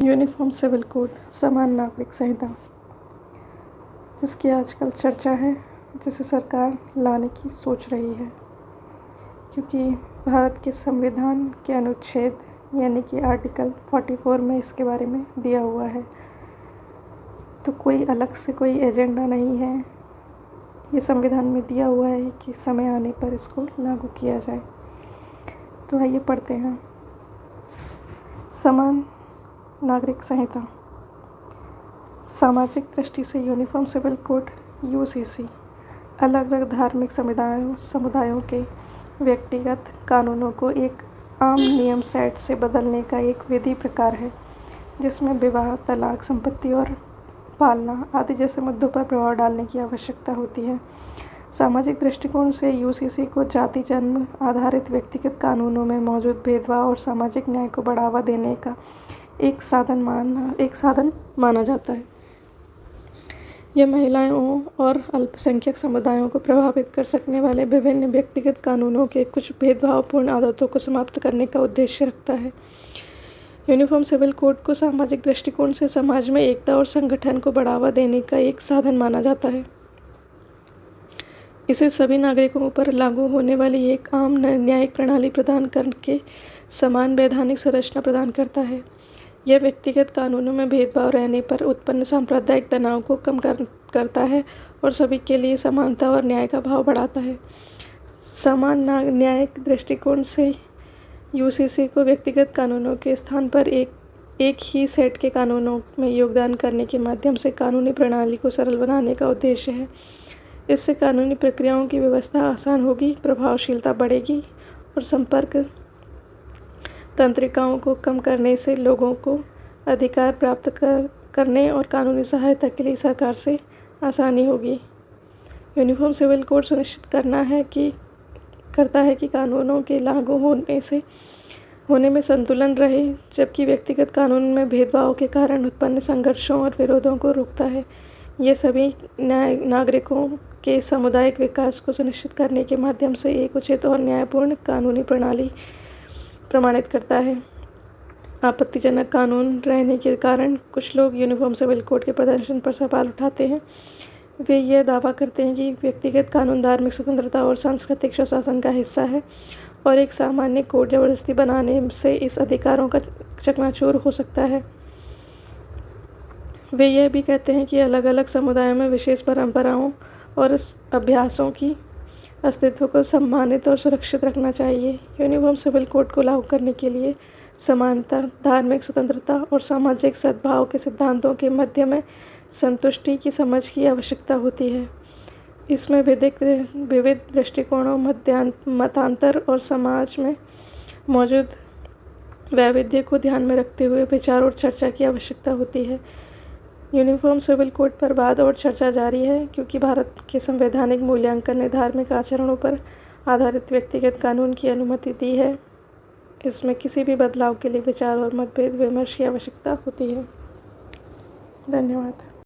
Uniform civil code समान नागरिक संहिता, जिसकी आजकल चर्चा है, जिसे सरकार लाने की सोच रही है, क्योंकि भारत के संविधान के अनुच्छेद यानी कि आर्टिकल 44 में इसके बारे में दिया हुआ है। तो कोई अलग से कोई एजेंडा नहीं है, ये संविधान में दिया हुआ है कि समय आने पर इसको लागू किया जाए। तो आइए पढ़ते हैं। समान नागरिक संहिता। सामाजिक दृष्टि से यूनिफॉर्म सिविल कोड यूसीसी अलग अलग धार्मिक समुदायों के व्यक्तिगत कानूनों को एक आम नियम सेट से बदलने का एक विधि प्रकार है, जिसमें विवाह, तलाक, संपत्ति और पालना आदि जैसे मुद्दों पर प्रभाव डालने की आवश्यकता होती है। सामाजिक दृष्टिकोण से यूसीसी को जाति जन्म आधारित व्यक्तिगत कानूनों में मौजूद भेदभाव और सामाजिक न्याय को बढ़ावा देने का एक साधन माना जाता है। यह महिलाओं और अल्पसंख्यक समुदायों को प्रभावित कर सकने वाले विभिन्न व्यक्तिगत कानूनों के कुछ भेदभावपूर्ण आदतों को समाप्त करने का उद्देश्य रखता है। यूनिफॉर्म सिविल कोड को सामाजिक दृष्टिकोण से समाज में एकता और संगठन को बढ़ावा देने का एक साधन माना जाता है। इसे सभी नागरिकों पर लागू होने वाली एक आम न्यायिक प्रणाली प्रदान करके समान वैधानिक संरचना प्रदान करता है। यह व्यक्तिगत कानूनों में भेदभाव रहने पर उत्पन्न सांप्रदायिक तनाव को कम करता है और सभी के लिए समानता और न्याय का भाव बढ़ाता है। समान न्यायिक दृष्टिकोण से यूसीसी को व्यक्तिगत कानूनों के स्थान पर एक ही सेट के कानूनों में योगदान करने के माध्यम से कानूनी प्रणाली को सरल बनाने का उद्देश्य है। इससे कानूनी प्रक्रियाओं की व्यवस्था आसान होगी, प्रभावशीलता बढ़ेगी और संपर्क तंत्रिकाओं को कम करने से लोगों को अधिकार प्राप्त करने और कानूनी सहायता के लिए सरकार से आसानी होगी। यूनिफॉर्म सिविल कोड सुनिश्चित करता है कि कानूनों के लागू होने में संतुलन रहे, जबकि व्यक्तिगत कानून में भेदभाव के कारण उत्पन्न संघर्षों और विरोधों को रोकता है। ये सभी नागरिकों के सामुदायिक विकास को सुनिश्चित करने के माध्यम से एक उचित और न्यायपूर्ण कानूनी प्रणाली प्रमाणित करता है। आपत्तिजनक कानून रहने के कारण कुछ लोग यूनिफॉर्म सिविल कोड के प्रदर्शन पर सवाल उठाते हैं। वे यह दावा करते हैं कि व्यक्तिगत कानून धार्मिक स्वतंत्रता और सांस्कृतिक स्वशासन का हिस्सा है और एक सामान्य कोड जबरदस्ती बनाने से इस अधिकारों का चकनाचूर हो सकता है। वे यह भी कहते हैं कि अलग अलग समुदायों में विशेष परंपराओं और अभ्यासों की अस्तित्व को सम्मानित और सुरक्षित रखना चाहिए। यूनिफॉर्म सिविल कोड को लागू करने के लिए समानता, धार्मिक स्वतंत्रता और सामाजिक सद्भाव के सिद्धांतों के मध्य में संतुष्टि की समझ की आवश्यकता होती है। इसमें विविध दृष्टिकोणों, मतांतर और समाज में मौजूद वैविध्य को ध्यान में रखते हुए विचार और चर्चा की आवश्यकता होती है। यूनिफॉर्म सिविल कोड पर वाद और चर्चा जारी है, क्योंकि भारत के संवैधानिक मूल्यांकन ने धार्मिक आचरणों पर आधारित व्यक्तिगत कानून की अनुमति दी है। इसमें किसी भी बदलाव के लिए विचार और मतभेद विमर्श की आवश्यकता होती है। धन्यवाद।